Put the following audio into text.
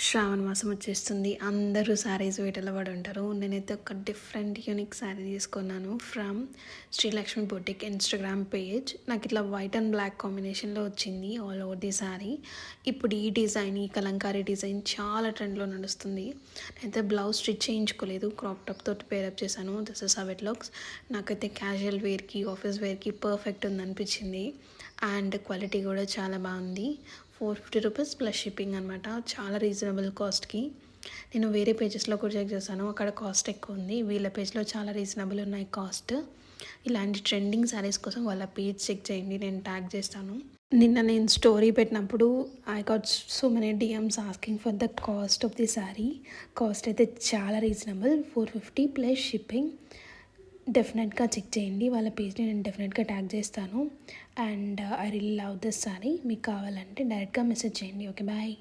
శ్రావణ మాసం వచ్చేస్తుంది. అందరూ శారీస్ వేటలో పడి ఉంటారు. నేనైతే ఒక డిఫరెంట్ యూనిక్ శారీ తీసుకున్నాను from Srilakshmi boutique Instagram page. నాకు ఇట్లా వైట్ అండ్ బ్లాక్ కాంబినేషన్లో వచ్చింది ఆల్ ఓవర్ ది శారీ. ఇప్పుడు ఈ డిజైన్, ఈ కలంకారీ డిజైన్ చాలా ట్రెండ్లో నడుస్తుంది. నేనైతే బ్లౌజ్ స్టిచ్ చేయించుకోలేదు, క్రాప్ టాప్ తోటి పేరప్ చేశాను. This is how it looks. నాకైతే క్యాజువల్ వేర్కి, ఆఫీస్ వేర్కి పర్ఫెక్ట్ ఉందనిపించింది. అండ్ క్వాలిటీ కూడా చాలా బాగుంది. 450 రూపీస్ ప్లస్ షిప్పింగ్ అనమాట. చాలా రీజనబుల్ కాస్ట్కి. నేను వేరే పేజెస్లో కూడా చెక్ చేశాను, అక్కడ కాస్ట్ ఎక్కువ ఉంది. వీళ్ళ పేజ్లో చాలా రీజనబుల్ ఉన్నాయి కాస్ట్. ఇలాంటి ట్రెండింగ్ శారీస్ కోసం వాళ్ళ పేజ్ చెక్ చేయండి, నేను ట్యాగ్ చేస్తాను. నిన్న నేను స్టోరీ పెట్టినప్పుడు I got so many DMs asking for the cost of the sari. Cost అయితే చాలా రీజనబుల్, 450 ప్లస్ షిప్పింగ్. డెఫినెట్గా చెక్ చేయండి, వాళ్ళ పేజ్ని నేను డెఫినెట్గా ట్యాగ్ చేస్తాను. And I really love this sari. మీకు కావాలంటే డైరెక్ట్గా మెసేజ్ చేయండి. Okay, bye.